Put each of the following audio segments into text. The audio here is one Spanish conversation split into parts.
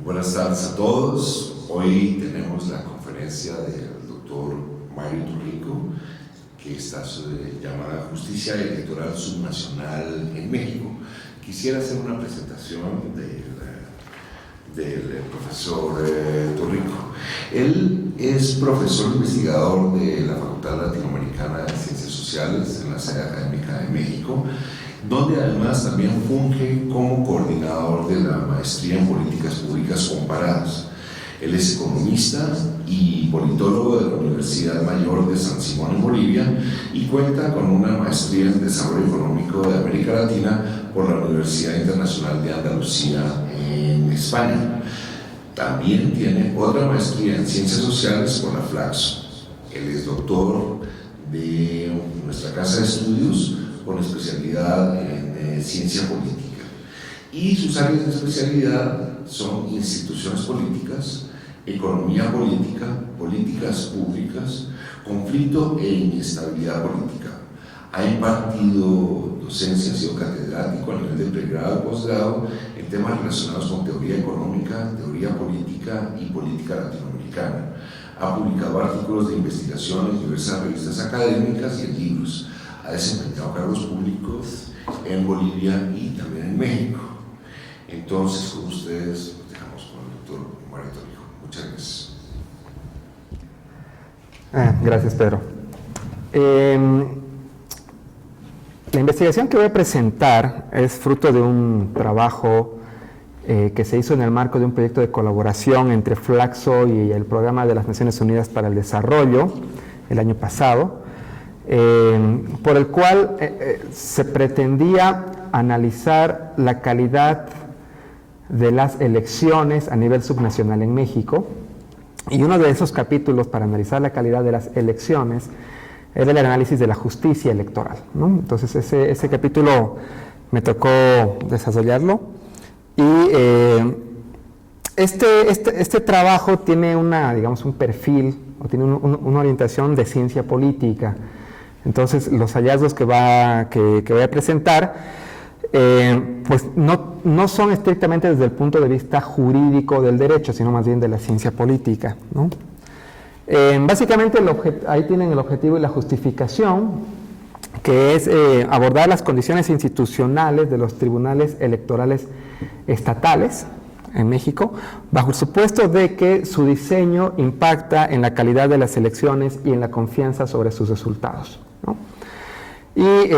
Buenas tardes a todos. Hoy tenemos la conferencia del doctor Mario Torrico, que está llamada Justicia Electoral Subnacional en México. Quisiera hacer una presentación del profesor Torrico. Él es profesor investigador de la Facultad Latinoamericana de Ciencias Sociales en la sede académica de México, donde además también funge como coordinador de la maestría en políticas públicas comparadas. Él es economista y politólogo de la Universidad Mayor de San Simón en Bolivia y cuenta con una maestría en desarrollo económico de América Latina por la Universidad Internacional de Andalucía en España. También tiene otra maestría en ciencias sociales por la Flaxo. Él es doctor de nuestra casa de estudios con especialidad en ciencia política. Y sus áreas de especialidad son instituciones políticas, economía política, políticas públicas, conflicto e inestabilidad política. Ha impartido docencia, ha sido catedrático a nivel de pregrado y posgrado en temas relacionados con teoría económica, teoría política y política latinoamericana. Ha publicado artículos de investigación en diversas revistas académicas y en libros. Ha desempeñado cargos públicos en Bolivia y también en México. Entonces, con ustedes, nos dejamos con el doctor Mario Torrico. Muchas gracias. Gracias, Pedro. La investigación que voy a presentar es fruto de un trabajo que se hizo en el marco de un proyecto de colaboración entre Flaxo y el Programa de las Naciones Unidas para el Desarrollo el año pasado, por el cual se pretendía analizar la calidad de las elecciones a nivel subnacional en México, y uno de esos capítulos para analizar la calidad de las elecciones era el análisis de la justicia electoral, ¿no? Entonces ese capítulo me tocó desarrollarlo, y este trabajo tiene un perfil, o tiene una orientación de ciencia política. Entonces, los hallazgos que voy a presentar, pues no son estrictamente desde el punto de vista jurídico del derecho, sino más bien de la ciencia política, ¿no? Básicamente, ahí tienen el objetivo y la justificación, que es abordar las condiciones institucionales de los tribunales electorales estatales en México, bajo el supuesto de que su diseño impacta en la calidad de las elecciones y en la confianza sobre sus resultados, ¿no? Y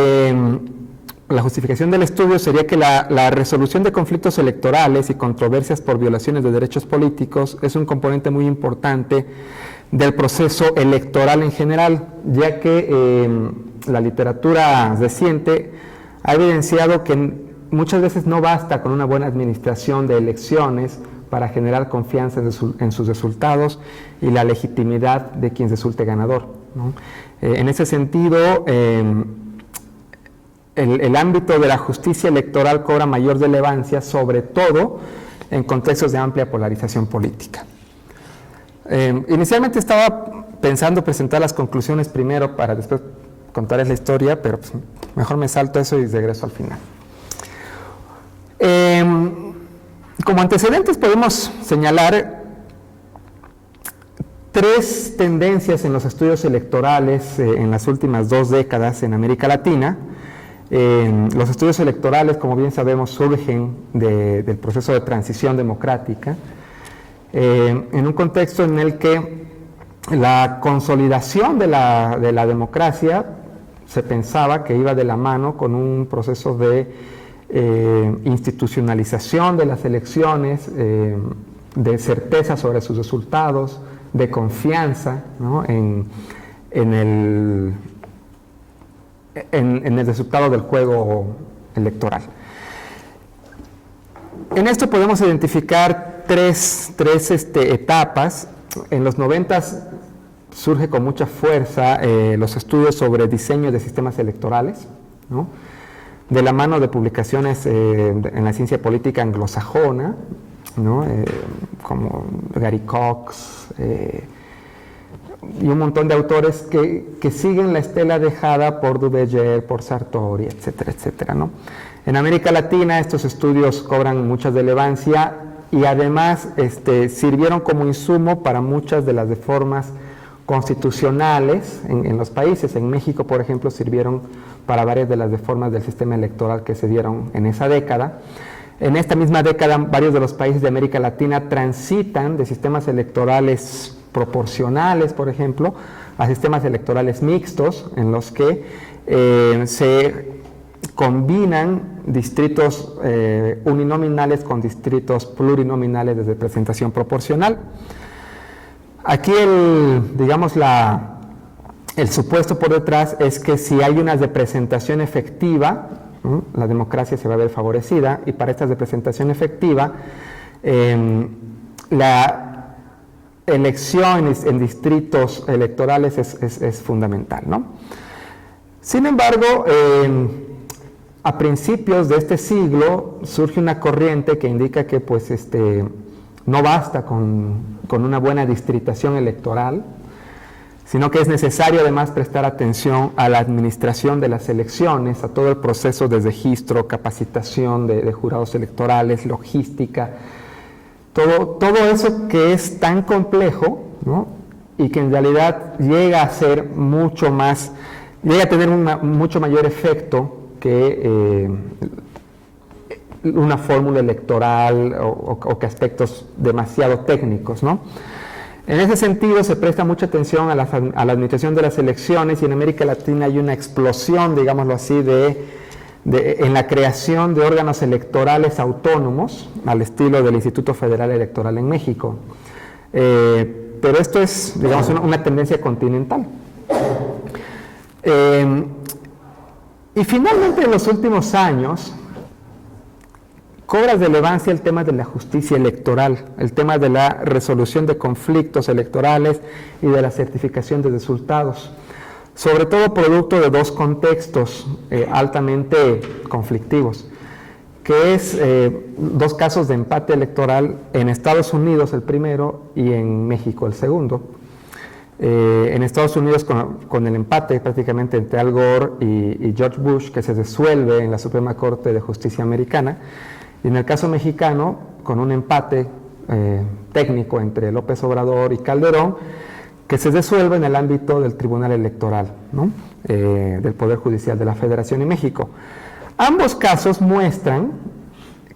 la justificación del estudio sería que la resolución de conflictos electorales y controversias por violaciones de derechos políticos es un componente muy importante del proceso electoral en general, ya que la literatura reciente ha evidenciado que muchas veces no basta con una buena administración de elecciones para generar confianza en sus resultados y la legitimidad de quien resulte ganador, ¿no? En ese sentido, el ámbito de la justicia electoral cobra mayor relevancia, sobre todo en contextos de amplia polarización política. Inicialmente estaba pensando presentar las conclusiones primero para después contarles la historia, pero pues mejor me salto eso y regreso al final. Como antecedentes podemos señalar tres tendencias en los estudios electorales en las últimas 2 décadas en América Latina. Los estudios electorales, como bien sabemos, surgen del proceso de transición democrática, en un contexto en el que la consolidación de la democracia se pensaba que iba de la mano con un proceso de institucionalización de las elecciones, de certeza sobre sus resultados, de confianza, ¿no?, en el resultado del juego electoral. En esto podemos identificar tres etapas. En los 90s surge con mucha fuerza los estudios sobre diseño de sistemas electorales, ¿no?, de la mano de publicaciones en la ciencia política anglosajona, ¿no?, como Gary Cox y un montón de autores que siguen la estela dejada por Duverger, por Sartori, etcétera, etcétera, ¿no? En América Latina estos estudios cobran mucha relevancia y además sirvieron como insumo para muchas de las reformas constitucionales en los países. En México, por ejemplo, sirvieron para varias de las reformas del sistema electoral que se dieron en esa década. En esta misma década, varios de los países de América Latina transitan de sistemas electorales proporcionales, por ejemplo, a sistemas electorales mixtos, en los que se combinan distritos uninominales con distritos plurinominales de representación proporcional. Aquí el supuesto por detrás es que si hay una representación efectiva, la democracia se va a ver favorecida, y para esta representación efectiva, la elección en distritos electorales es fundamental, ¿no? Sin embargo, a principios de este siglo surge una corriente que indica que pues, no basta con una buena distritación electoral, sino que es necesario además prestar atención a la administración de las elecciones, a todo el proceso de registro, capacitación de jurados electorales, logística, todo eso que es tan complejo, ¿no? Y que en realidad llega a ser llega a tener un mucho mayor efecto que una fórmula electoral o que aspectos demasiado técnicos, ¿no? En ese sentido se presta mucha atención a la administración de las elecciones, y en América Latina hay una explosión, digámoslo así, en la creación de órganos electorales autónomos, al estilo del Instituto Federal Electoral en México. Pero esto es, digamos, una tendencia continental. Y finalmente, en los últimos años, cobra relevancia el tema de la justicia electoral, el tema de la resolución de conflictos electorales y de la certificación de resultados, sobre todo producto de dos contextos altamente conflictivos, que es dos casos de empate electoral en Estados Unidos el primero y en México el segundo. En Estados Unidos con el empate prácticamente entre Al Gore y George Bush, que se resuelve en la Suprema Corte de Justicia Americana, y en el caso mexicano con un empate técnico entre López Obrador y Calderón, que se resuelve en el ámbito del Tribunal Electoral, ¿no? Del Poder Judicial de la Federación y México. Ambos casos muestran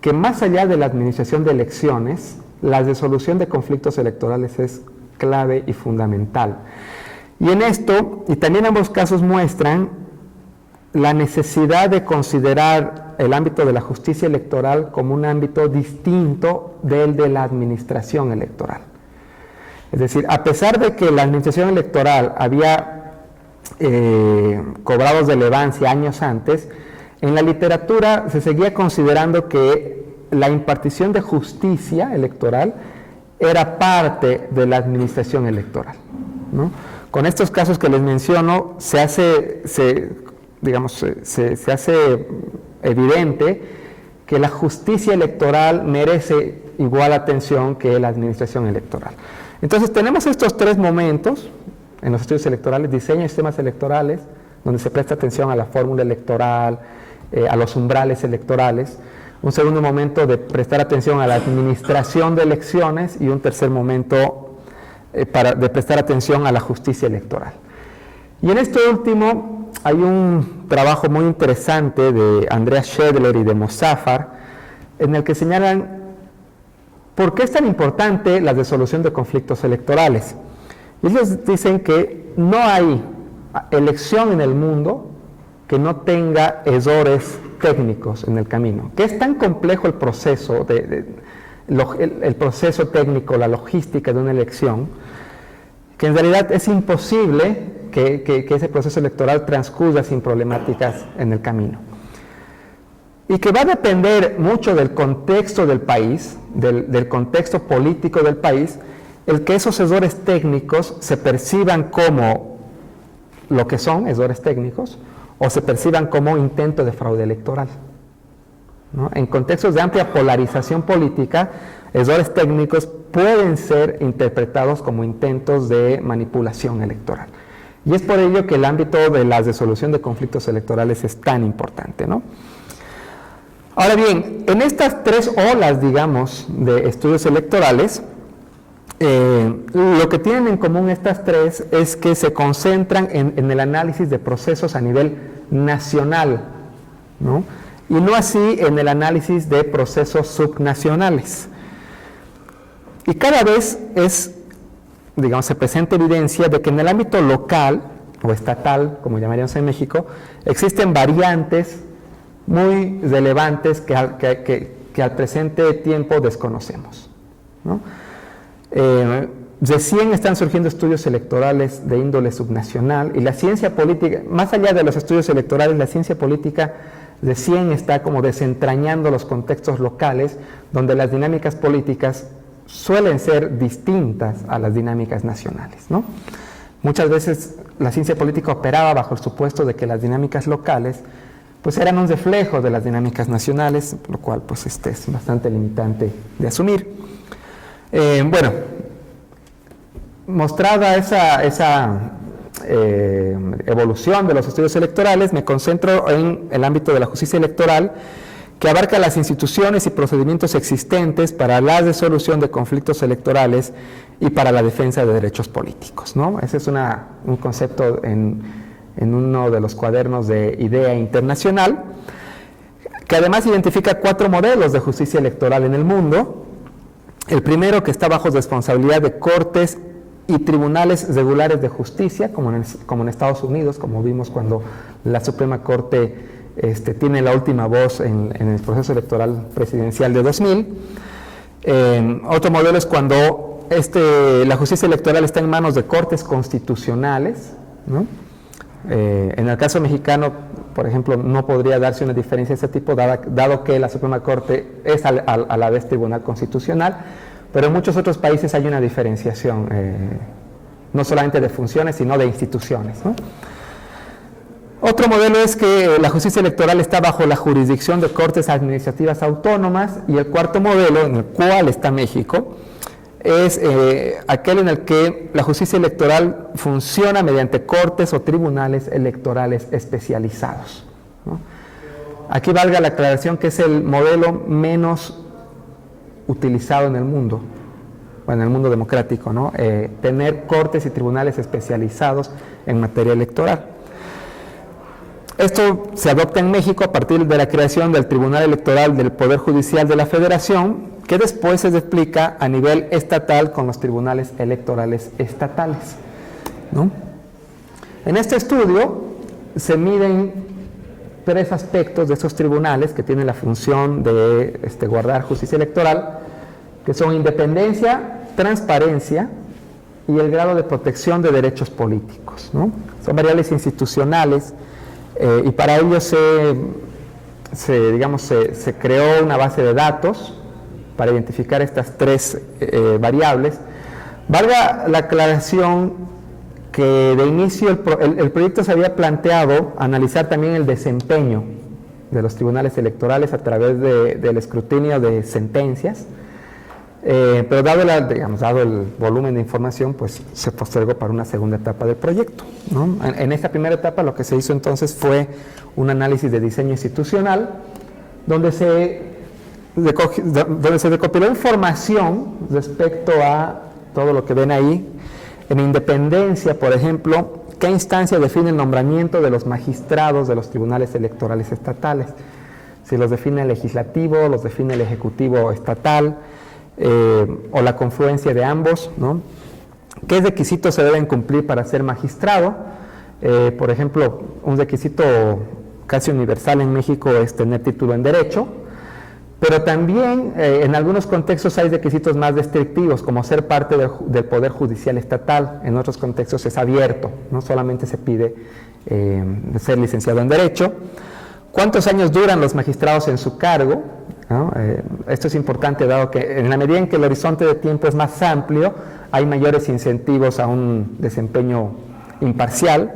que más allá de la administración de elecciones, la resolución de conflictos electorales es clave y fundamental. Y en esto, y también ambos casos muestran la necesidad de considerar el ámbito de la justicia electoral como un ámbito distinto del de la administración electoral. Es decir, a pesar de que la administración electoral había cobrado relevancia años antes, en la literatura se seguía considerando que la impartición de justicia electoral era parte de la administración electoral, ¿no? Con estos casos que les menciono, se hace evidente que la justicia electoral merece igual atención que la administración electoral. Entonces tenemos estos tres momentos en los estudios electorales: diseño de sistemas electorales, donde se presta atención a la fórmula electoral, a los umbrales electorales; un segundo momento de prestar atención a la administración de elecciones; y un tercer momento de prestar atención a la justicia electoral. Y en esto último hay un trabajo muy interesante de Andreas Schedler y de Mozaffar, en el que señalan por qué es tan importante la resolución de conflictos electorales. Ellos dicen que no hay elección en el mundo que no tenga errores técnicos en el camino, que es tan complejo el proceso, el proceso técnico, la logística de una elección, que en realidad es imposible que ese proceso electoral transcurra sin problemáticas en el camino. Y que va a depender mucho del contexto del país, del contexto político del país, el que esos errores técnicos se perciban como lo que son, errores técnicos, o se perciban como intento de fraude electoral, ¿no? En contextos de amplia polarización política, errores técnicos pueden ser interpretados como intentos de manipulación electoral. Y es por ello que el ámbito de la resolución de conflictos electorales es tan importante, ¿no? Ahora bien, en estas tres olas, digamos, de estudios electorales, lo que tienen en común estas tres es que se concentran en el análisis de procesos a nivel nacional, ¿no? Y no así en el análisis de procesos subnacionales. Y cada vez digamos, se presenta evidencia de que en el ámbito local o estatal, como llamaríamos en México, existen variantes muy relevantes que al presente tiempo desconocemos, ¿no? Recién están surgiendo estudios electorales de índole subnacional y la ciencia política, más allá de los estudios electorales, la ciencia política recién está como desentrañando los contextos locales donde las dinámicas políticas suelen ser distintas a las dinámicas nacionales, ¿no? Muchas veces la ciencia política operaba bajo el supuesto de que las dinámicas locales pues eran un reflejo de las dinámicas nacionales, lo cual pues es bastante limitante de asumir. Bueno, mostrada esa evolución de los estudios electorales, me concentro en el ámbito de la justicia electoral, que abarca las instituciones y procedimientos existentes para la resolución de conflictos electorales y para la defensa de derechos políticos, ¿no? Ese es un concepto en uno de los cuadernos de Idea Internacional, que además identifica 4 modelos de justicia electoral en el mundo. El primero, que está bajo responsabilidad de cortes y tribunales regulares de justicia, como en Estados Unidos, como vimos cuando la Suprema Corte tiene la última voz en el proceso electoral presidencial de 2000. Otro modelo es cuando la justicia electoral está en manos de cortes constitucionales, ¿no? En el caso mexicano, por ejemplo, no podría darse una diferencia de ese tipo, dado que la Suprema Corte es a la vez tribunal constitucional, pero en muchos otros países hay una diferenciación, no solamente de funciones, sino de instituciones, ¿no? Otro modelo es que la justicia electoral está bajo la jurisdicción de cortes administrativas autónomas, y el cuarto modelo, en el cual está México, es aquel en el que la justicia electoral funciona mediante cortes o tribunales electorales especializados, ¿no? Aquí valga la aclaración que es el modelo menos utilizado en el mundo, bueno, en el mundo democrático, ¿no? Tener cortes y tribunales especializados en materia electoral. Esto se adopta en México a partir de la creación del Tribunal Electoral del Poder Judicial de la Federación, que después se explica a nivel estatal con los tribunales electorales estatales, ¿no? En este estudio se miden 3 aspectos de esos tribunales que tienen la función de guardar justicia electoral, que son independencia, transparencia y el grado de protección de derechos políticos, ¿no? Son variables institucionales. Y para ello se creó una base de datos para identificar estas 3 variables. Valga la aclaración que de inicio el proyecto se había planteado analizar también el desempeño de los tribunales electorales a través del escrutinio de sentencias, pero dado el volumen de información, pues se postergó para una segunda etapa del proyecto, ¿no? En esta primera etapa lo que se hizo entonces fue un análisis de diseño institucional, donde se recopiló información respecto a todo lo que ven ahí. En independencia, por ejemplo, ¿qué instancia define el nombramiento de los magistrados de los tribunales electorales estatales? Si los define el legislativo, los define el ejecutivo estatal, o la confluencia de ambos, ¿no? ¿Qué requisitos se deben cumplir para ser magistrado? Por ejemplo, un requisito casi universal en México es tener título en Derecho, pero también en algunos contextos hay requisitos más restrictivos, como ser parte del Poder Judicial Estatal. En otros contextos es abierto, no solamente se pide ser licenciado en Derecho. ¿Cuántos años duran los magistrados en su cargo? ¿No? Esto es importante, dado que en la medida en que el horizonte de tiempo es más amplio, hay mayores incentivos a un desempeño imparcial.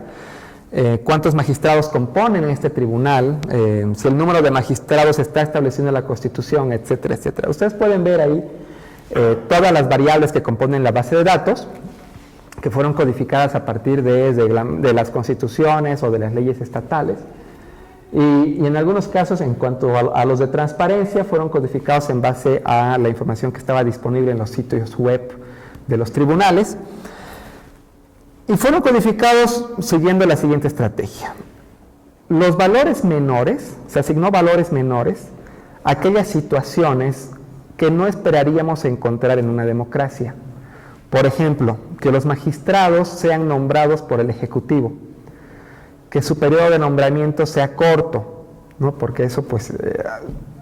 ¿Cuántos magistrados componen este tribunal? Si el número de magistrados está establecido en la Constitución, etcétera, etcétera. Ustedes pueden ver ahí todas las variables que componen la base de datos, que fueron codificadas a partir de las constituciones o de las leyes estatales. Y en algunos casos, en cuanto a los de transparencia, fueron codificados en base a la información que estaba disponible en los sitios web de los tribunales. Y fueron codificados siguiendo la siguiente estrategia. Los valores menores, se asignó valores menores a aquellas situaciones que no esperaríamos encontrar en una democracia. Por ejemplo, que los magistrados sean nombrados por el Ejecutivo, que su periodo de nombramiento sea corto, ¿no? Porque eso, pues,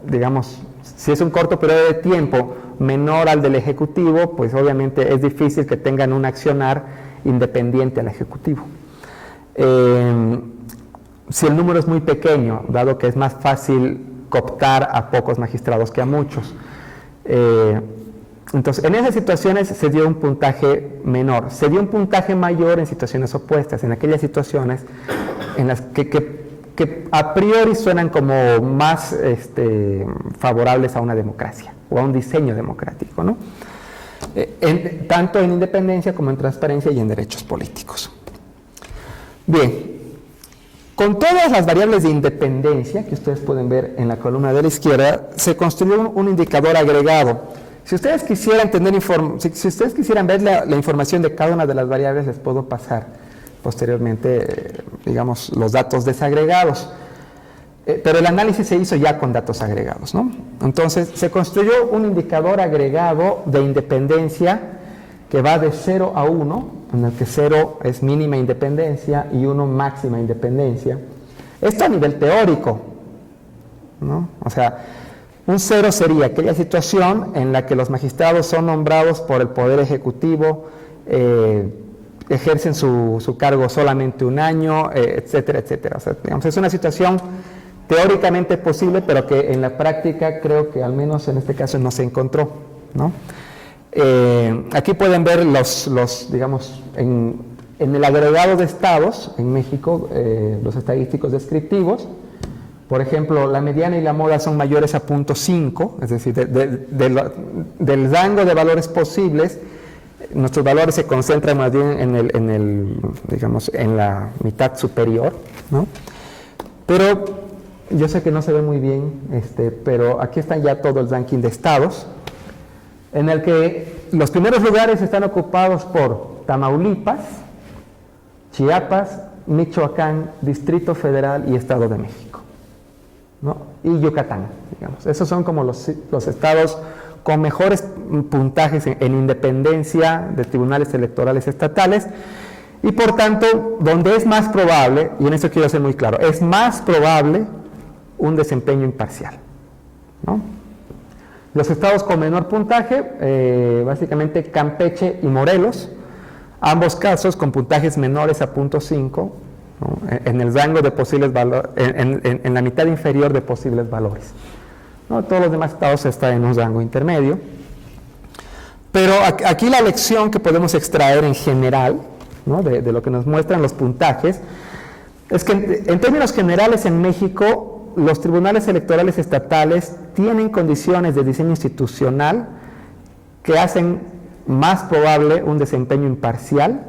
digamos, si es un corto periodo de tiempo menor al del Ejecutivo, pues obviamente es difícil que tengan un accionar independiente al Ejecutivo. Si el número es muy pequeño, dado que es más fácil cooptar a pocos magistrados que a muchos. Entonces, en esas situaciones se dio un puntaje menor. Se dio un puntaje mayor en situaciones opuestas, en aquellas situaciones en las que a priori suenan como más favorables a una democracia o a un diseño democrático, ¿no? Tanto en independencia como en transparencia y en derechos políticos. Bien, con todas las variables de independencia que ustedes pueden ver en la columna de la izquierda, se construyó un indicador agregado. Si ustedes quisieran si ustedes quisieran ver la información de cada una de las variables, les puedo pasar posteriormente, digamos, los datos desagregados. Pero el análisis se hizo ya con datos agregados, ¿no? Entonces, se construyó un indicador agregado de independencia que va de 0 a 1, en el que 0 es mínima independencia y 1 máxima independencia. Esto a nivel teórico, ¿no? O sea, un 0 sería aquella situación en la que los magistrados son nombrados por el Poder Ejecutivo, ejercen su cargo solamente un año, etcétera, etcétera. O sea, digamos, es una situación teóricamente posible, pero que en la práctica creo que al menos en este caso no se encontró, ¿no? Aquí pueden ver digamos, en el agregado de estados en México, los estadísticos descriptivos. Por ejemplo, la mediana y la moda son mayores a 0.5, es decir, del rango de valores posibles, nuestros valores se concentran más bien digamos, en la mitad superior, ¿no? Pero yo sé que no se ve muy bien, pero aquí están ya todo el ranking de estados, en el que los primeros lugares están ocupados por Tamaulipas, Chiapas, Michoacán, Distrito Federal y Estado de México, ¿no? Y Yucatán, digamos. Esos son como los estados con mejores puntajes en independencia de tribunales electorales estatales, y por tanto, donde es más probable, y en eso quiero ser muy claro, es más probable un desempeño imparcial, ¿no? Los estados con menor puntaje, básicamente Campeche y Morelos, ambos casos con puntajes menores a 0.5, ¿no? En el rango de posibles valores, en la mitad inferior de posibles valores, ¿no? Todos los demás estados están en un rango intermedio. Pero aquí la lección que podemos extraer en general, ¿no? de lo que nos muestran los puntajes, es que en términos generales en México los tribunales electorales estatales tienen condiciones de diseño institucional que hacen más probable un desempeño imparcial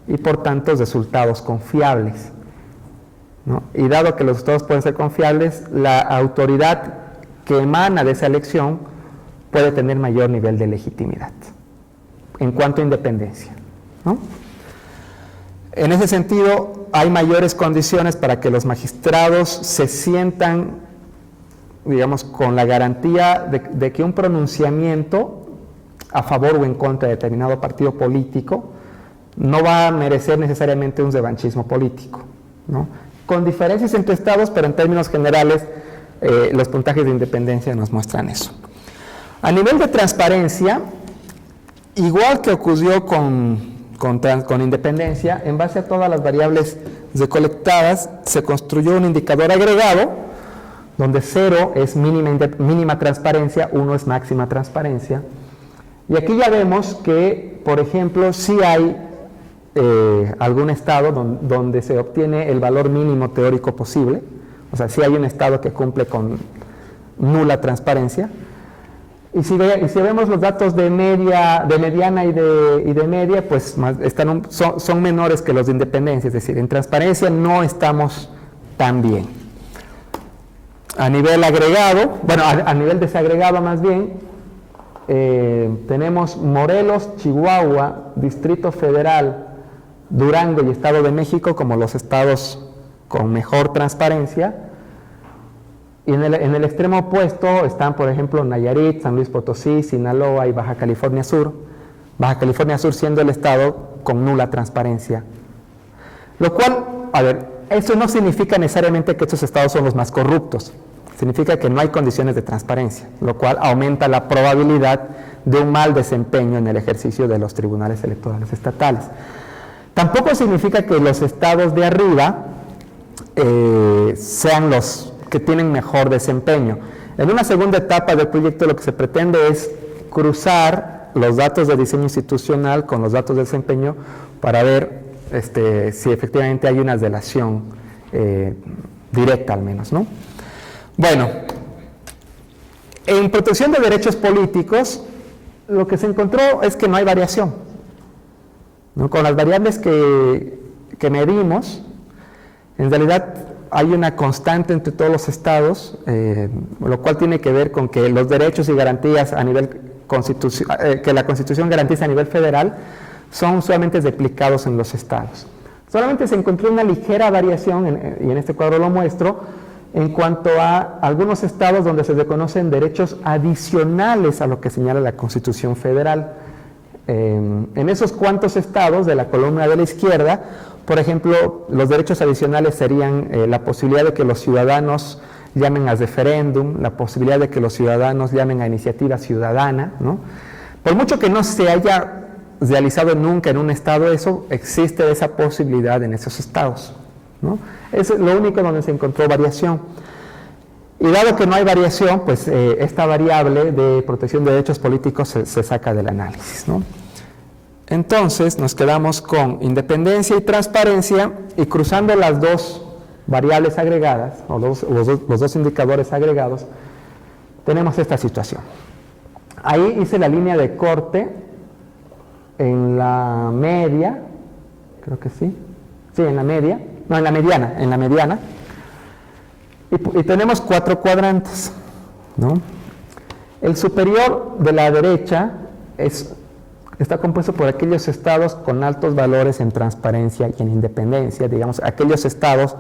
y por tanto resultados confiables, ¿no? Y dado que los resultados pueden ser confiables, la autoridad que emana de esa elección puede tener mayor nivel de legitimidad en cuanto a independencia, ¿no? En ese sentido, hay mayores condiciones para que los magistrados se sientan, digamos, con la garantía de que un pronunciamiento a favor o en contra de determinado partido político no va a merecer necesariamente un revanchismo político, ¿no? Con diferencias entre estados, pero en términos generales, los puntajes de independencia nos muestran eso. A nivel de transparencia, igual que ocurrió con independencia, en base a todas las variables recolectadas, se construyó un indicador agregado, donde 0 es mínima transparencia, 1 es máxima transparencia. Y aquí ya vemos que, por ejemplo, sí hay algún estado donde se obtiene el valor mínimo teórico posible, o sea, sí hay un estado que cumple con nula transparencia. Y si vemos los datos de mediana y de media, pues son menores que los de independencia, es decir, en transparencia no estamos tan bien. A nivel agregado, bueno, a nivel desagregado más bien, tenemos Morelos, Chihuahua, Distrito Federal, Durango y Estado de México como los estados con mejor transparencia. Y en el extremo opuesto están, por ejemplo, Nayarit, San Luis Potosí, Sinaloa y Baja California Sur. Baja California Sur siendo el estado con nula transparencia. Lo cual, a ver, eso no significa necesariamente que estos estados son los más corruptos. Significa que no hay condiciones de transparencia, lo cual aumenta la probabilidad de un mal desempeño en el ejercicio de los tribunales electorales estatales. Tampoco significa que los estados de arriba sean los que tienen mejor desempeño. En una segunda etapa del proyecto lo que se pretende es cruzar los datos de diseño institucional con los datos de desempeño para ver si efectivamente hay una relación directa al menos, ¿no? Bueno, en protección de derechos políticos, lo que se encontró es que no hay variación, ¿no? Con las variables que medimos, en realidad hay una constante entre todos los estados, lo cual tiene que ver con que los derechos y garantías a nivel que la Constitución garantiza a nivel federal son solamente replicados en los estados. Solamente se encontró una ligera variación, y en este cuadro lo muestro, en cuanto a algunos estados donde se reconocen derechos adicionales a lo que señala la Constitución Federal. En esos cuantos estados de la columna de la izquierda, por ejemplo, los derechos adicionales serían la posibilidad de que los ciudadanos llamen a referéndum, la posibilidad de que los ciudadanos llamen a iniciativa ciudadana, ¿no? Por mucho que no se haya realizado nunca en un estado eso, existe esa posibilidad en esos estados, ¿no? Eso es lo único donde se encontró variación. Y dado que no hay variación, pues esta variable de protección de derechos políticos se saca del análisis, ¿no? Entonces nos quedamos con independencia y transparencia, y cruzando las dos variables agregadas, o los dos indicadores agregados, tenemos esta situación. Ahí hice la línea de corte en la media, creo que sí, en la media, no, en la mediana, y tenemos 4 cuadrantes, ¿no? El superior de la derecha está compuesto por aquellos estados con altos valores en transparencia y en independencia, digamos, aquellos estados,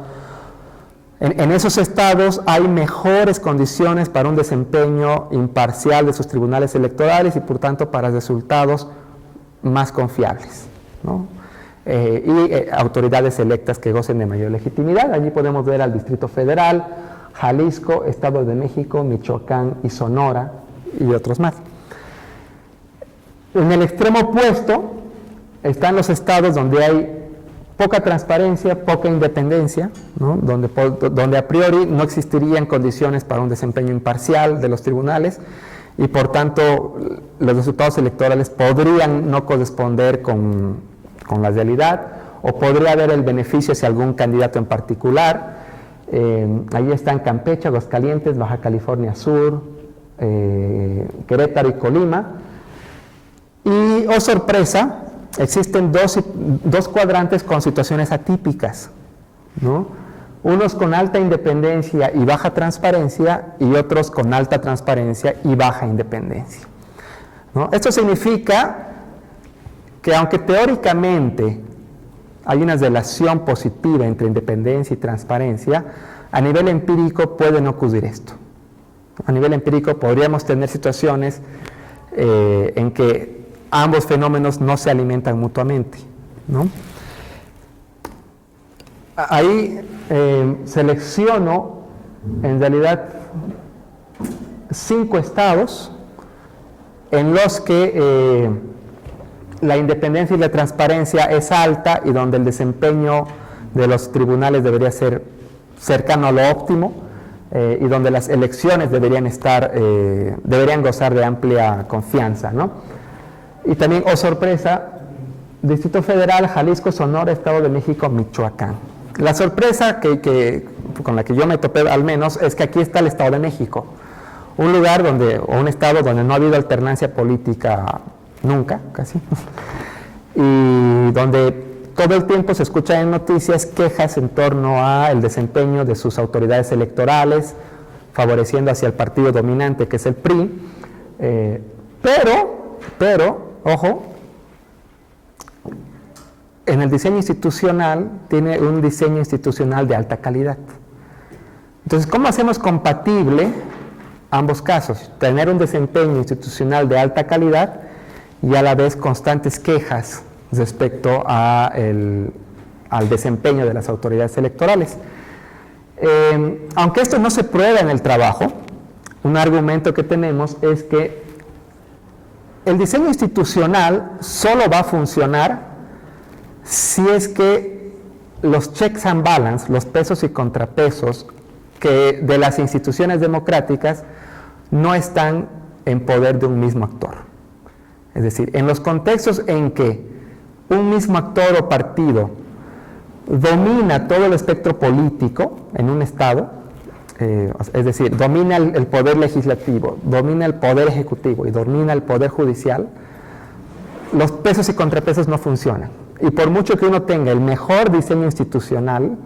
en esos estados hay mejores condiciones para un desempeño imparcial de sus tribunales electorales y por tanto para resultados más confiables, ¿no? Autoridades electas que gocen de mayor legitimidad. Allí podemos ver al Distrito Federal, Jalisco, Estado de México, Michoacán y Sonora y otros más. En el extremo opuesto están los estados donde hay poca transparencia, poca independencia, ¿no? donde a priori no existirían condiciones para un desempeño imparcial de los tribunales y por tanto los resultados electorales podrían no corresponder con la realidad, o podría haber el beneficio hacia algún candidato en particular. Ahí están Campeche, Aguascalientes, Baja California Sur, Querétaro y Colima. Y, oh sorpresa, existen dos cuadrantes con situaciones atípicas, ¿no? Unos con alta independencia y baja transparencia, y otros con alta transparencia y baja independencia, ¿no? Esto significa que aunque teóricamente hay una relación positiva entre independencia y transparencia, a nivel empírico puede no ocurrir esto. A nivel empírico podríamos tener situaciones en que ambos fenómenos no se alimentan mutuamente, ¿no? Ahí selecciono en realidad 5 estados en los que la independencia y la transparencia es alta y donde el desempeño de los tribunales debería ser cercano a lo óptimo, y donde las elecciones deberían gozar de amplia confianza, ¿no? Y también, oh sorpresa, Distrito Federal, Jalisco, Sonora, Estado de México, Michoacán. La sorpresa con la que yo me topé al menos es que aquí está el Estado de México, un lugar o un estado donde no ha habido alternancia política nunca, casi, y donde todo el tiempo se escuchan en noticias quejas en torno al desempeño de sus autoridades electorales, favoreciendo hacia el partido dominante, que es el PRI, pero, ojo, en el diseño institucional tiene un diseño institucional de alta calidad. Entonces, ¿cómo hacemos compatible ambos casos? Tener un desempeño institucional de alta calidad y a la vez constantes quejas respecto al desempeño de las autoridades electorales. Aunque esto no se prueba en el trabajo, un argumento que tenemos es que el diseño institucional solo va a funcionar si es que los checks and balance, los pesos y contrapesos que de las instituciones democráticas no están en poder de un mismo actor. Es decir, en los contextos en que un mismo actor o partido domina todo el espectro político en un Estado, es decir, domina el poder legislativo, domina el poder ejecutivo y domina el poder judicial, los pesos y contrapesos no funcionan. Y por mucho que uno tenga el mejor diseño institucional,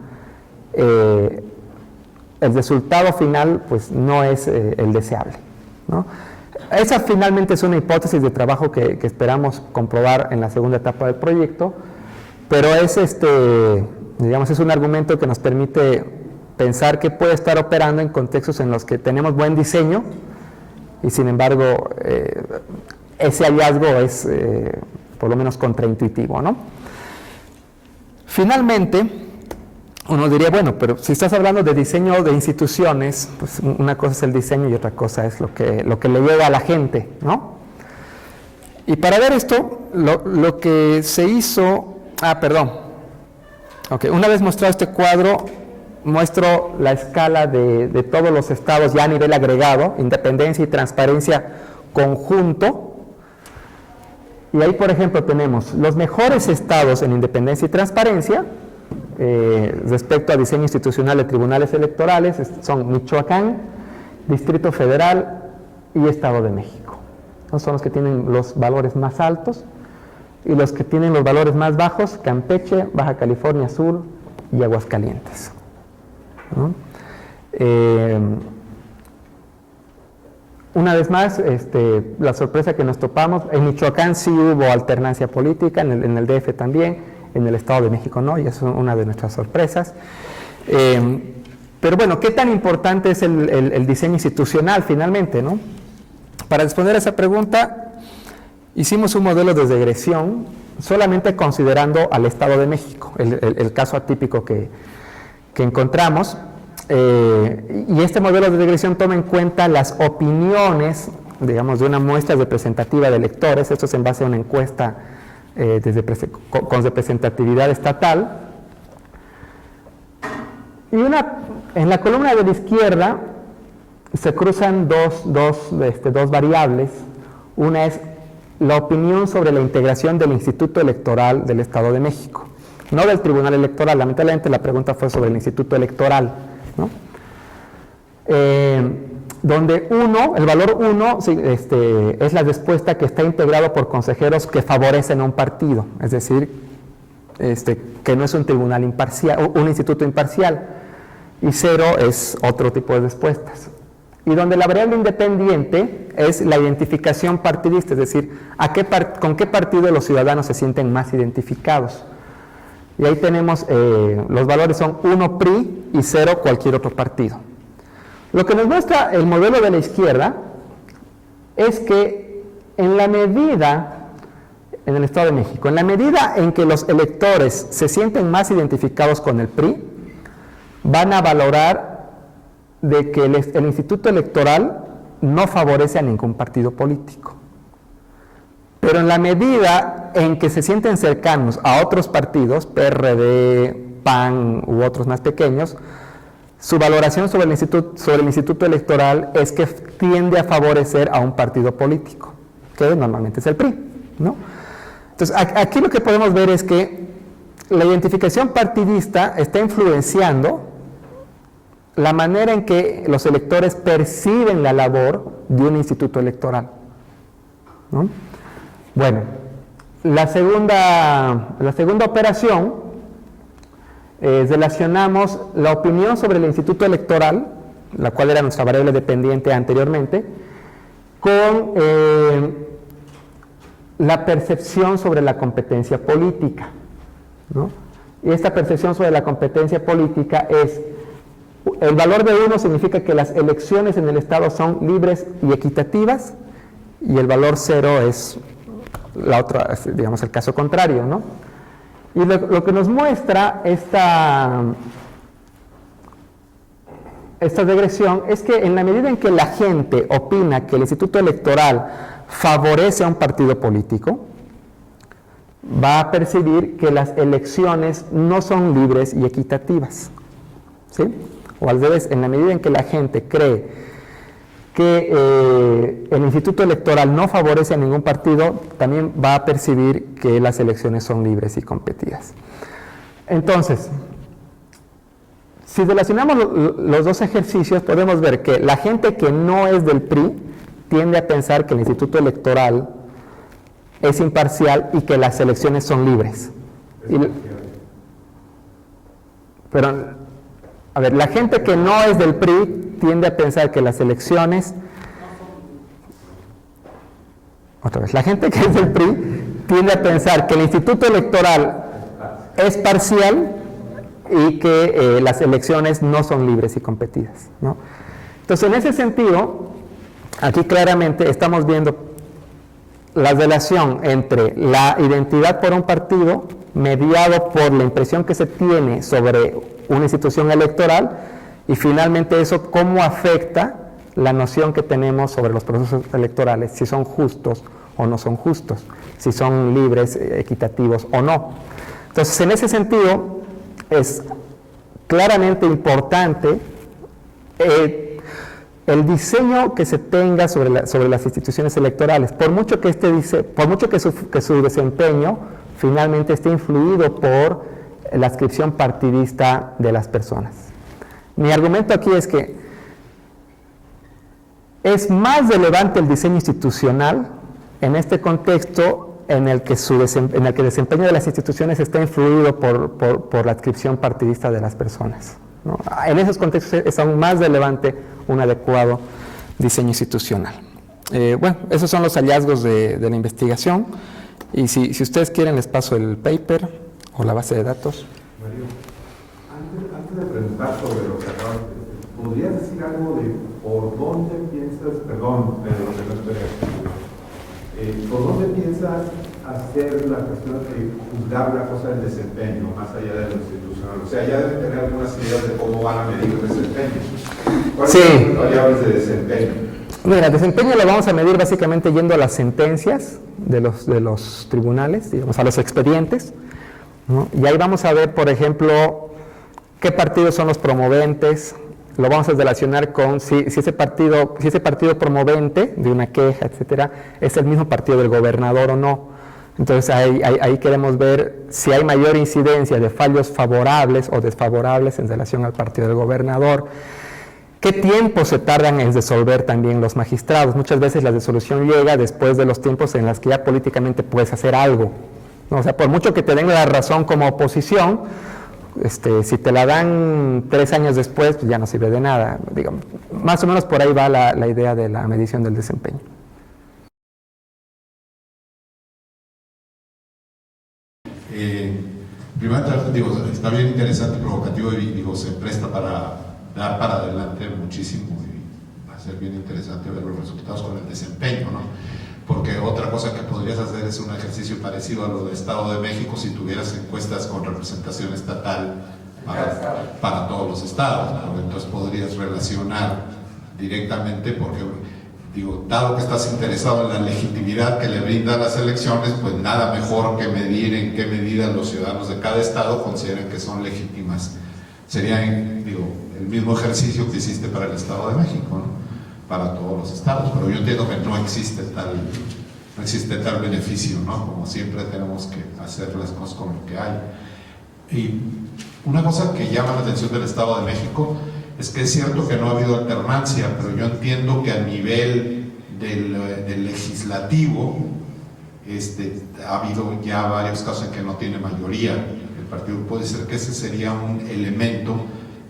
el resultado final pues, no es el deseable, ¿no? Esa finalmente es una hipótesis de trabajo que esperamos comprobar en la segunda etapa del proyecto, pero es, digamos, es un argumento que nos permite pensar que puede estar operando en contextos en los que tenemos buen diseño y sin embargo ese hallazgo es por lo menos contraintuitivo, ¿no? Finalmente, uno diría, bueno, pero si estás hablando de diseño de instituciones, pues una cosa es el diseño y otra cosa es lo que le llega a la gente, ¿no? Y para ver esto, lo que se hizo... una vez mostrado este cuadro, muestro la escala de todos los estados ya a nivel agregado, independencia y transparencia conjunto. Y ahí, por ejemplo, tenemos los mejores estados en independencia y transparencia, respecto a diseño institucional de tribunales electorales, son Michoacán, Distrito Federal y Estado de México. Esos son los que tienen los valores más altos, y los que tienen los valores más bajos, Campeche, Baja California Sur y Aguascalientes, ¿no? Una vez más, la sorpresa que nos topamos, en Michoacán sí hubo alternancia política, en el DF también, en el Estado de México no, y eso es una de nuestras sorpresas. Pero bueno, ¿qué tan importante es el diseño institucional finalmente, ¿no? Para responder a esa pregunta, hicimos un modelo de regresión solamente considerando al Estado de México, el caso atípico que encontramos. Y este modelo de regresión toma en cuenta las opiniones, digamos, de una muestra representativa de electores. Esto es en base a una encuesta con representatividad estatal. Y en la columna de la izquierda se cruzan dos variables. Una es la opinión sobre la integración del Instituto Electoral del Estado de México, no del Tribunal Electoral. Lamentablemente la pregunta fue sobre el Instituto Electoral, ¿no? Donde el valor 1 es la respuesta que está integrado por consejeros que favorecen a un partido, es decir, que no es un tribunal imparcial, un instituto imparcial, y 0 es otro tipo de respuestas. Y donde la variable independiente es la identificación partidista, es decir, con qué partido los ciudadanos se sienten más identificados. Y ahí tenemos, los valores son 1 PRI y 0 cualquier otro partido. Lo que nos muestra el modelo de la izquierda es que en el Estado de México, en la medida en que los electores se sienten más identificados con el PRI, van a valorar de que el Instituto Electoral no favorece a ningún partido político. Pero en la medida en que se sienten cercanos a otros partidos, PRD, PAN u otros más pequeños, su valoración sobre el Instituto Electoral es que tiende a favorecer a un partido político, que normalmente es el PRI, ¿no? Entonces, aquí lo que podemos ver es que la identificación partidista está influenciando la manera en que los electores perciben la labor de un instituto electoral, ¿no? Bueno, la segunda operación, relacionamos la opinión sobre el instituto electoral la cual era nuestra variable dependiente anteriormente, con la percepción sobre la competencia política, ¿no? Y esta percepción sobre la competencia política es, el valor de 1 significa que las elecciones en el Estado son libres y equitativas, y el valor 0 es la otra, digamos, el caso contrario, ¿no? Y lo que nos muestra esta regresión es que en la medida en que la gente opina que el Instituto Electoral favorece a un partido político, va a percibir que las elecciones no son libres y equitativas, ¿sí? O al revés, en la medida en que la gente cree que el Instituto Electoral no favorece a ningún partido, también va a percibir que las elecciones son libres y competidas. Entonces, si relacionamos los dos ejercicios, podemos ver que la gente que no es del PRI tiende a pensar que el Instituto Electoral es imparcial y que las elecciones son libres. Pero, a ver, la gente que no es del PRI tiende a pensar que las elecciones... Otra vez, la gente que es del PRI tiende a pensar que el Instituto Electoral es parcial y que las elecciones no son libres y competidas, ¿no? Entonces, en ese sentido, aquí claramente estamos viendo la relación entre la identidad por un partido, mediado por la impresión que se tiene sobre una institución electoral, y finalmente eso cómo afecta la noción que tenemos sobre los procesos electorales, si son justos o no son justos, si son libres, equitativos o no. Entonces, en ese sentido, es claramente importante el diseño que se tenga sobre las instituciones electorales, por mucho que su desempeño finalmente esté influido por la adscripción partidista de las personas. Mi argumento aquí es que es más relevante el diseño institucional en este contexto en el que el desempeño de las instituciones está influido por la adscripción partidista de las personas, ¿no? En esos contextos es aún más relevante un adecuado diseño institucional. Bueno, esos son los hallazgos de la investigación, y si ustedes quieren les paso el paper o la base de datos. Mario, antes de preguntar sobre lo que acabas de decir, ¿podrías decir algo de por dónde piensas, por dónde piensas hacer la cuestión de juzgar la cosa del desempeño, más allá de lo institucional? O sea, ya deben tener algunas ideas de cómo van a medir el desempeño. ¿Cuáles son las variables de desempeño? Mira, el desempeño lo vamos a medir básicamente yendo a las sentencias de los tribunales, digamos, a los expedientes, ¿no? Y ahí vamos a ver, por ejemplo, qué partidos son los promoventes. Lo vamos a relacionar con si ese partido promovente de una queja, etcétera, es el mismo partido del gobernador o no. Entonces ahí queremos ver si hay mayor incidencia de fallos favorables o desfavorables en relación al partido del gobernador. ¿Qué tiempo se tardan en resolver también los magistrados? Muchas veces la resolución llega después de los tiempos en los que ya políticamente puedes hacer algo, ¿no? O sea, por mucho que te den la razón como oposición, si te la dan 3 años después, pues ya no sirve de nada. Digamos, más o menos por ahí va la idea de la medición del desempeño. Primero, está bien interesante, provocativo y se presta para dar para adelante muchísimo, y va a ser bien interesante ver los resultados con el desempeño, ¿no? Porque otra cosa que podrías hacer es un ejercicio parecido a lo del Estado de México si tuvieras encuestas con representación estatal para todos los estados, ¿no? Entonces podrías relacionar directamente, porque dado que estás interesado en la legitimidad que le brindan las elecciones, pues nada mejor que medir en qué medida los ciudadanos de cada estado consideran que son legítimas. Sería, el mismo ejercicio que hiciste para el Estado de México, ¿no? Para todos los estados, pero yo entiendo que no existe tal beneficio, ¿no? Como siempre tenemos que hacer las cosas con lo que hay. Y una cosa que llama la atención del Estado de México es que es cierto que no ha habido alternancia, pero yo entiendo que a nivel del legislativo ha habido ya varios casos en que no tiene mayoría el partido. Puede ser que ese sería un elemento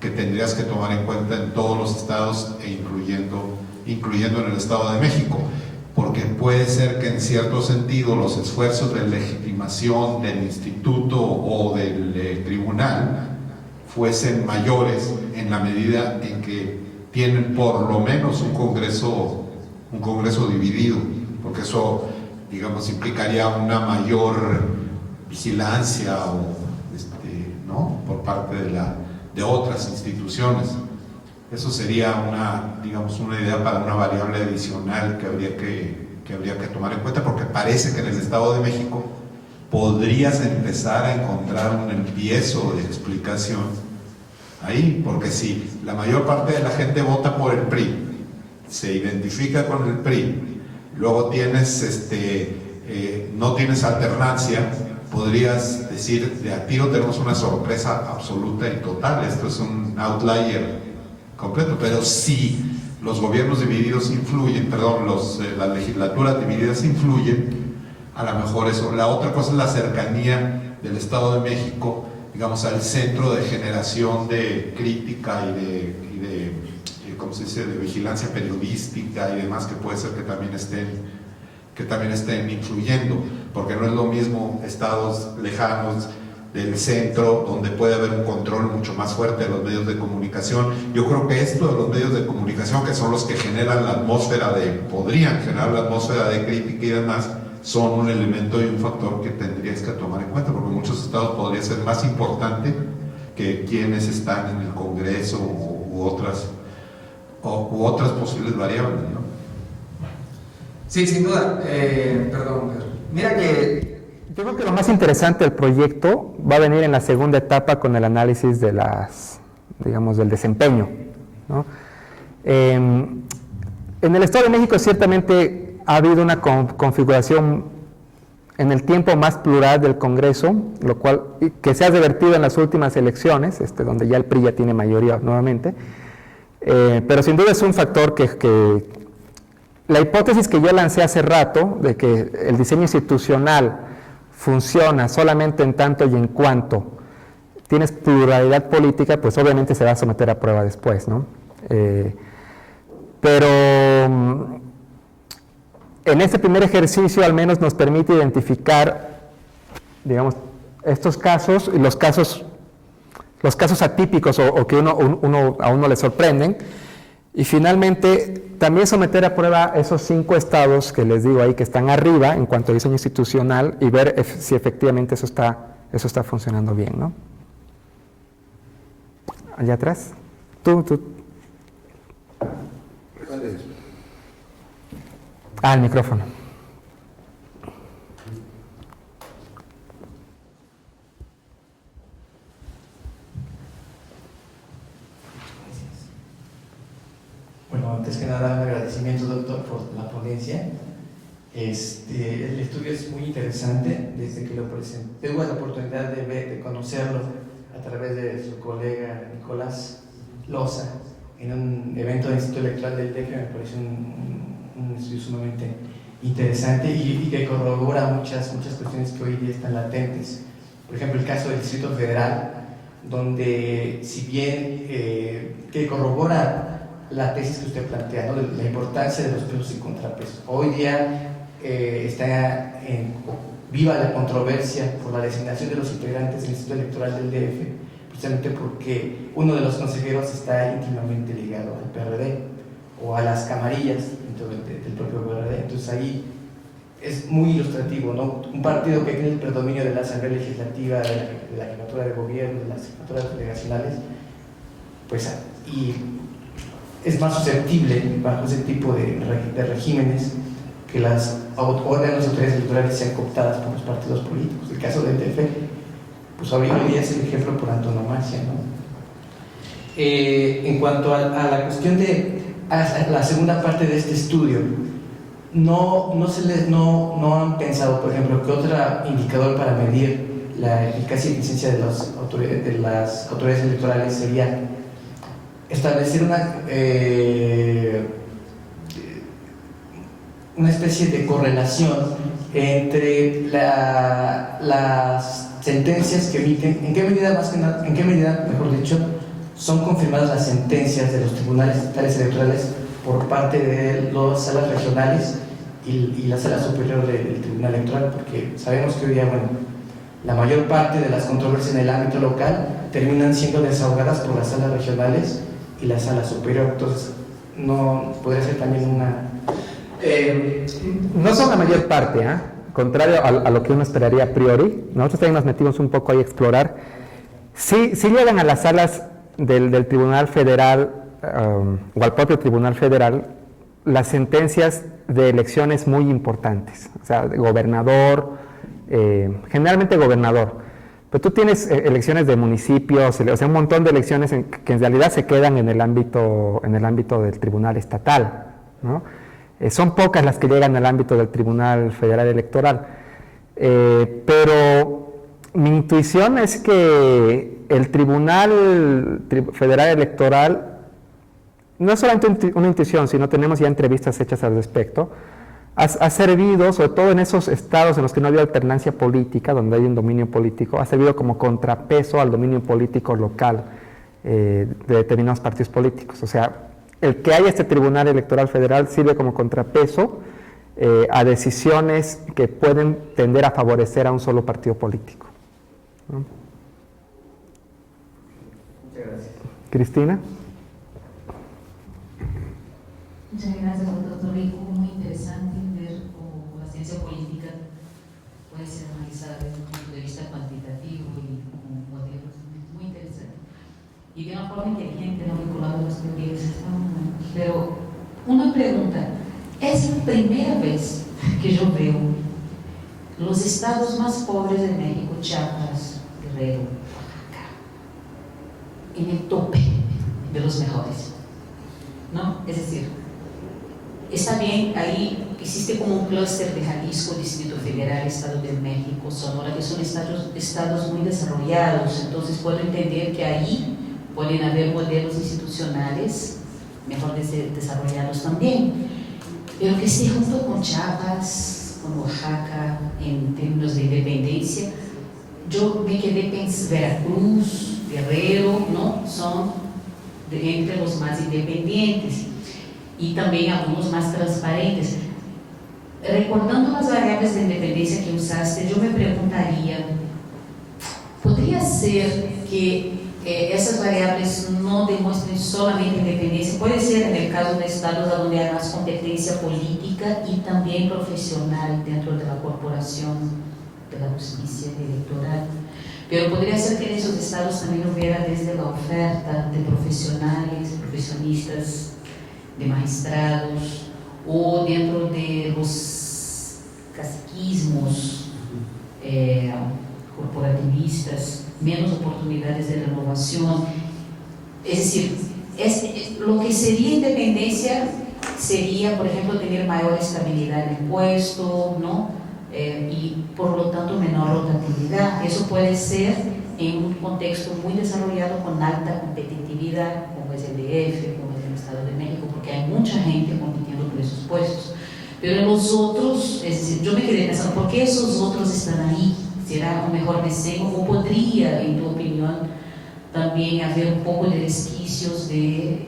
que tendrías que tomar en cuenta en todos los estados e incluyendo en el Estado de México, porque puede ser que en cierto sentido los esfuerzos de legitimación del instituto o del tribunal fuesen mayores en la medida en que tienen por lo menos un congreso dividido, porque eso, digamos, implicaría una mayor vigilancia ¿no? por parte de otras instituciones. Eso sería una idea para una variable adicional que habría que tomar en cuenta, porque parece que en el Estado de México podrías empezar a encontrar un empiezo de explicación ahí, porque si la mayor parte de la gente vota por el PRI, se identifica con el PRI, luego no tienes alternancia, podrías decir, de a tiro tenemos una sorpresa absoluta y total, esto es un outlier completo. Pero si los gobiernos divididos influyen, las legislaturas divididas influyen, a lo mejor eso. La otra cosa es la cercanía del Estado de México, digamos, al centro de generación de crítica y de ¿cómo se dice?, de vigilancia periodística y demás, que puede ser que también estén influyendo, porque no es lo mismo estados lejanos del centro, donde puede haber un control mucho más fuerte de los medios de comunicación. Yo creo que esto de los medios de comunicación, que son los que podrían generar la atmósfera de crítica y demás, son un elemento y un factor que tendrías que tomar en cuenta, porque en muchos estados podría ser más importante que quienes están en el Congreso u otras posibles variables, ¿no? Sí, sin duda. Perdón, Pedro. Mira que yo creo que lo más interesante del proyecto va a venir en la segunda etapa con el análisis de del desempeño, ¿no? En el Estado de México ciertamente ha habido una configuración en el tiempo más plural del Congreso, lo cual que se ha revertido en las últimas elecciones, donde ya el PRI ya tiene mayoría nuevamente, pero sin duda es un factor que la hipótesis que yo lancé hace rato de que el diseño institucional funciona solamente en tanto y en cuanto tienes pluralidad política, pues obviamente se va a someter a prueba después, ¿no? Pero en este primer ejercicio al menos nos permite identificar, digamos, estos casos y los casos atípicos o que a uno le sorprenden, y finalmente también someter a prueba esos 5 estados que les digo ahí que están arriba en cuanto a diseño institucional y ver si efectivamente eso está funcionando bien, ¿no? Allá atrás. Tú. ¿Cuál es? El micrófono. Bueno, antes que nada, un agradecimiento, doctor, por la ponencia. El estudio es muy interesante. Desde que lo presenté, tuve la oportunidad de conocerlo a través de su colega Nicolás Loza en un evento del Instituto Electoral del DF. Me pareció un estudio sumamente interesante y que corrobora muchas cuestiones que hoy día están latentes. Por ejemplo, el caso del Distrito Federal, donde si bien que corrobora la tesis que usted plantea, ¿no?, de la importancia de los pesos y contrapesos. Hoy día está viva la controversia por la designación de los integrantes del Instituto Electoral del DF, precisamente porque uno de los consejeros está íntimamente ligado al PRD o a las camarillas dentro del propio PRD. Entonces ahí es muy ilustrativo, ¿no? Un partido que tiene el predominio de la Asamblea Legislativa, de la Jefatura de Gobierno, de las jefaturas delegacionales, pues y es más susceptible bajo ese tipo de regímenes que las órganos autoridades electorales sean cooptadas por los partidos políticos. El caso del DF, pues hoy día es el ejemplo por antonomasia, ¿no? En cuanto a la cuestión a la segunda parte de este estudio, no han pensado, por ejemplo, que otro indicador para medir la eficacia y eficiencia de las autoridades electorales sería establecer una especie de correlación entre las sentencias que emiten, en qué medida, mejor dicho, son confirmadas las sentencias de los tribunales estatales electorales por parte de las salas regionales y la sala superior del Tribunal Electoral, porque sabemos que hoy día, bueno, la mayor parte de las controversias en el ámbito local terminan siendo desahogadas por las salas regionales y la sala superior. Entonces, no podría ser también una... No son la mayor parte, contrario a lo que uno esperaría a priori. Nosotros también nos metimos un poco ahí a explorar. Sí llegan a las salas del Tribunal Federal o al propio Tribunal Federal las sentencias de elecciones muy importantes, o sea, de gobernador, generalmente gobernador, pero tú tienes elecciones de municipios, o sea, un montón de elecciones que en realidad se quedan en el ámbito del Tribunal Estatal, ¿no? Son pocas las que llegan al ámbito del Tribunal Federal Electoral, pero mi intuición es que el Tribunal Federal Electoral, no es solamente una intuición, sino tenemos ya entrevistas hechas al respecto, ha servido, sobre todo en esos estados en los que no había alternancia política, donde hay un dominio político, ha servido como contrapeso al dominio político local de determinados partidos políticos. O sea, el que haya este Tribunal Electoral Federal sirve como contrapeso a decisiones que pueden tender a favorecer a un solo partido político, ¿no? Muchas gracias. Cristina. Muchas gracias, doctor Rico. Muy interesante ver cómo la ciencia política puede ser analizada desde un punto de vista cuantitativo y con modelos. Muy interesante. Y de una forma inteligente, no vinculada a las teorías. Pero una pregunta. Es la primera vez que yo veo los estados más pobres de México, Chiapas, Guerrero, Oaxaca, en el tope de los mejores, ¿no? Es decir, está bien, ahí existe como un clúster de Jalisco, Distrito Federal, Estado de México, Sonora, que son estados muy desarrollados. Entonces puedo entender que ahí pueden haber modelos institucionales mejor desarrollados también, pero que esté junto con Chiapas, con Oaxaca, en términos de independencia, yo me quedé pensando, Veracruz, Guerrero, ¿no? Son entre los más independientes y también algunos más transparentes. Recordando las variables de independencia que usaste, yo me preguntaría, ¿podría ser que esas variables no demuestren solamente independencia? Puede ser en el caso de estados donde hay más competencia política y también profesional dentro de la corporación de la justicia electoral, pero podría ser que en esos estados también hubiera desde la oferta de profesionales, profesionistas, de magistrados, o dentro de los caciquismos corporativistas, menos oportunidades de renovación. Es decir, lo que sería independencia sería, por ejemplo, tener mayor estabilidad en el puesto, ¿no? Y por lo tanto menor rotatividad. Eso puede ser en un contexto muy desarrollado con alta competitividad, como es el DF, como es el Estado de México, porque hay mucha gente compitiendo por esos puestos. Pero en los otros, es decir, yo me quedé pensando, ¿por qué esos otros están ahí? ¿Será un mejor diseño? ¿O podría, en tu opinión, también haber un poco de resquicios de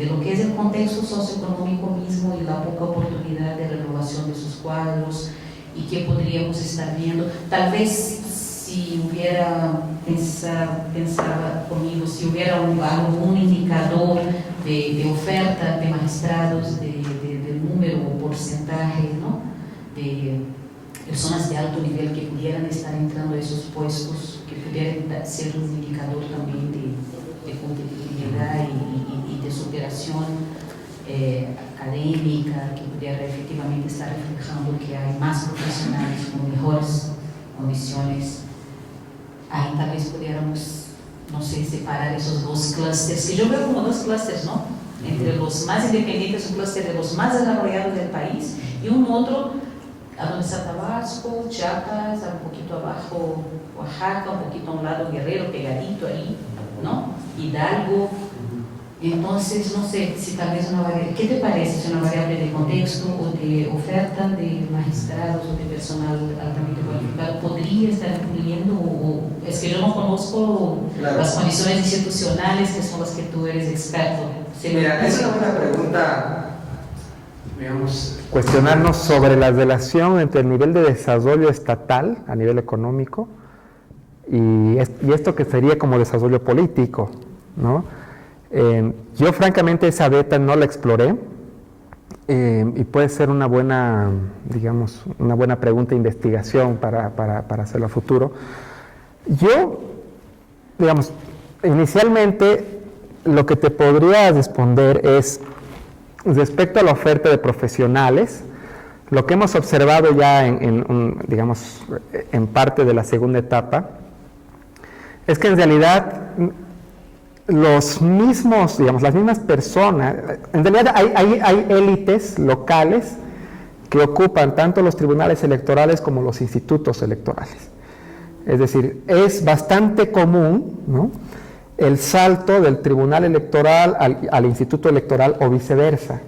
lo que es el contexto socioeconómico mismo y la poca oportunidad de renovación de sus cuadros? ¿Y qué podríamos estar viendo? Tal vez si hubiera, pensaba conmigo, si hubiera algún indicador de oferta de magistrados, de número o porcentaje, ¿no? De personas de alto nivel que pudieran estar entrando a esos puestos, que pudieran ser un indicador también de competitividad y de superación académica, que pudiera efectivamente estar reflejando que hay más profesionales con mejores condiciones. Ahí tal vez pudiéramos, no sé, separar esos dos clústeres, que yo veo como dos clústeres, ¿no? Entre los más independientes, un clúster de los más desarrollados del país, y un otro a donde está Tabasco, Chiapas, un poquito abajo Oaxaca, un poquito a un lado Guerrero, pegadito ahí, ¿no? Hidalgo, Entonces, no sé si tal vez una variable, ¿qué te parece? ¿Es una variable de contexto o de oferta de magistrados o de personal altamente cualificado? ¿Podría estar incluyendo? O es que yo no conozco las condiciones institucionales que son las que tú eres experto. Mira, es una buena pregunta, digamos, cuestionarnos sobre la relación entre el nivel de desarrollo estatal a nivel económico y esto que sería como desarrollo político, ¿no? Yo francamente esa beta no la exploré y puede ser una buena, digamos, una buena pregunta de investigación para hacerlo a futuro. Yo, digamos, inicialmente lo que te podría responder es respecto a la oferta de profesionales. Lo que hemos observado ya digamos, en parte de la segunda etapa es que en realidad los mismos, digamos, las mismas personas, en realidad hay élites locales que ocupan tanto los tribunales electorales como los institutos electorales. Es decir, es bastante común, ¿no?, el salto del tribunal electoral al instituto electoral o viceversa,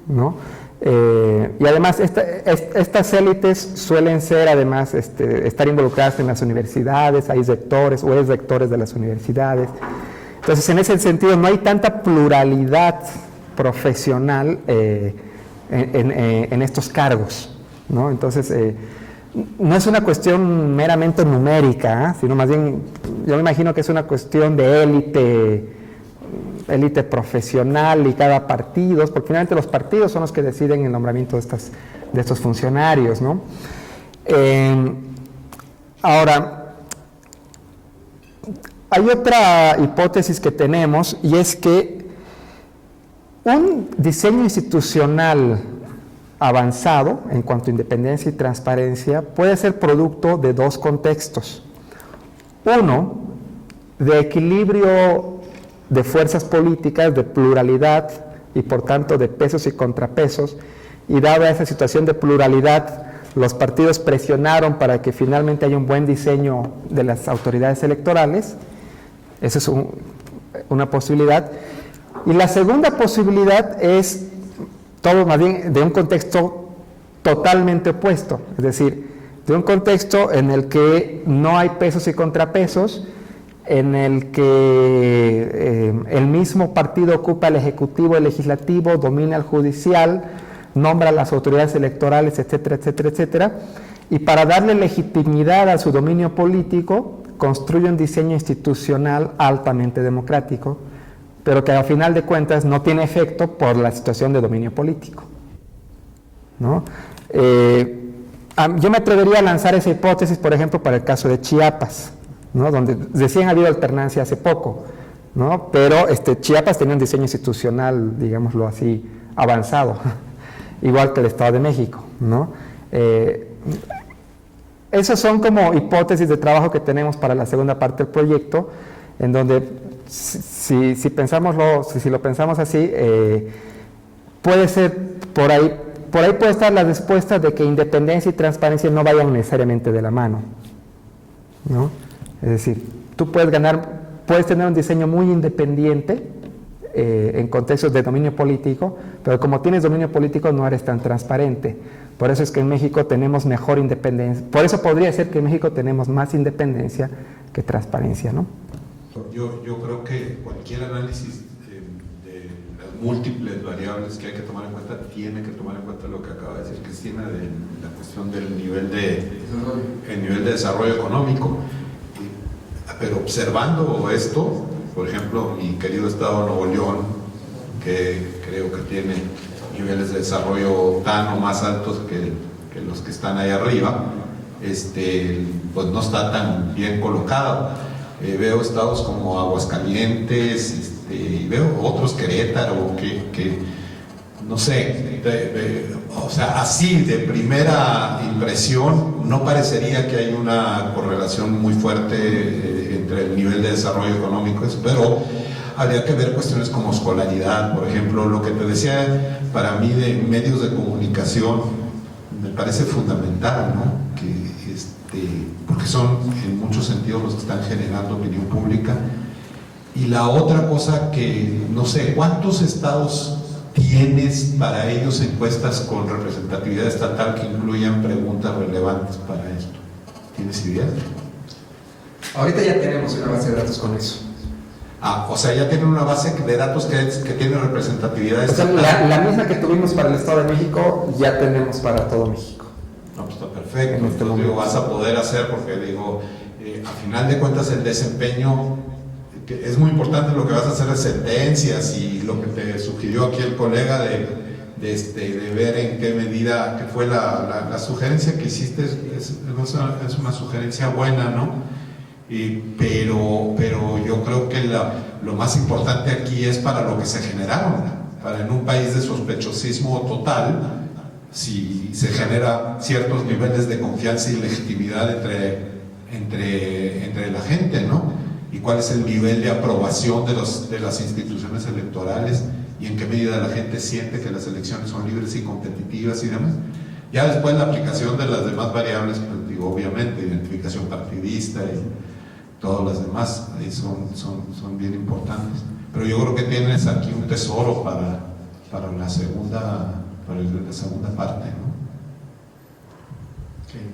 ¿no? Y además estas élites suelen ser además estar involucradas en las universidades, hay rectores o exrectores de las universidades. Entonces, en ese sentido, no hay tanta pluralidad profesional en estos cargos, ¿no? Entonces, no es una cuestión meramente numérica, sino más bien, yo me imagino que es una cuestión de élite profesional y cada partido, porque finalmente los partidos son los que deciden el nombramiento de estos funcionarios, ¿no? Ahora, hay otra hipótesis que tenemos, y es que un diseño institucional avanzado en cuanto a independencia y transparencia puede ser producto de dos contextos. Uno, de equilibrio de fuerzas políticas, de pluralidad y por tanto de pesos y contrapesos, y dada esa situación de pluralidad, los partidos presionaron para que finalmente haya un buen diseño de las autoridades electorales. Esa es una posibilidad. Y la segunda posibilidad es todo más bien de un contexto totalmente opuesto, es decir, de un contexto en el que no hay pesos y contrapesos, en el que el mismo partido ocupa el ejecutivo, el legislativo, domina el judicial, nombra a las autoridades electorales, etcétera, etcétera, etcétera, y para darle legitimidad a su dominio político, construye un diseño institucional altamente democrático, pero que al final de cuentas no tiene efecto por la situación de dominio político, ¿no? Yo me atrevería a lanzar esa hipótesis, por ejemplo, para el caso de Chiapas, ¿no?, donde recién ha habido alternancia hace poco, ¿no?, pero Chiapas tenía un diseño institucional, digámoslo así, avanzado, igual que el Estado de México, ¿no? Esas son como hipótesis de trabajo que tenemos para la segunda parte del proyecto, en donde si lo pensamos así, puede ser por ahí puede estar la respuesta de que independencia y transparencia no vayan necesariamente de la mano, ¿no? Es decir, tú puedes tener un diseño muy independiente en contextos de dominio político, pero como tienes dominio político no eres tan transparente. Por eso es que en México tenemos mejor independencia, por eso podría ser que en México tenemos más independencia que transparencia, ¿no? Yo creo que cualquier análisis de las múltiples variables que hay que tomar en cuenta tiene que tomar en cuenta lo que acaba de decir Cristina, de la cuestión del nivel de desarrollo económico. Pero observando esto, por ejemplo, mi querido estado de Nuevo León, que creo que tiene niveles de desarrollo tan o más altos que los que están ahí arriba, pues no está tan bien colocado. Veo estados como Aguascalientes, y veo otros, Querétaro, que no sé, o sea, así de primera impresión no parecería que hay una correlación muy fuerte entre el nivel de desarrollo económico, pero habría que ver cuestiones como escolaridad, por ejemplo, lo que te decía para mí de medios de comunicación me parece fundamental, ¿no? Porque son en muchos sentidos los que están generando opinión pública, Y la otra cosa que, no sé, ¿cuántos estados tienes para ellos encuestas con representatividad estatal que incluyan preguntas relevantes para esto? ¿Tienes idea? Ahorita ya tenemos una base de datos con eso. Ah, o sea, ya tienen una base de datos que tiene representatividad O sea, estatal. la misma que tuvimos para el Estado de México, ya tenemos para todo México. No, pues está perfecto. En este Entonces, digo, momento. vas a poder hacer, porque digo, a final de cuentas el desempeño, que es muy importante lo que vas a hacer de sentencias y lo que te sugirió aquí el colega de ver en qué medida, que fue la sugerencia que hiciste, es una sugerencia buena, ¿no? Pero yo creo que lo más importante aquí es para lo que se generaron, para en un país de sospechosismo total, si se genera ciertos niveles de confianza y legitimidad entre la gente, ¿no? Y cuál es el nivel de aprobación de las instituciones electorales y en qué medida la gente siente que las elecciones son libres y competitivas y demás. Ya después la aplicación de las demás variables, pues digo, obviamente, identificación partidista y todas las demás ahí son bien importantes. Pero yo creo que tienes aquí un tesoro para la segunda parte, ¿no? Okay.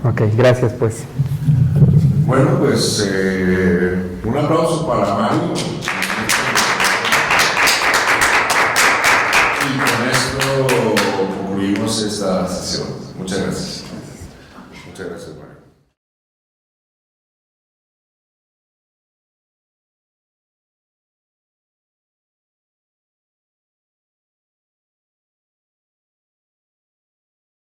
Ok, gracias pues. Bueno, pues un aplauso para Mario. Y con esto concluimos esta sesión. Muchas gracias.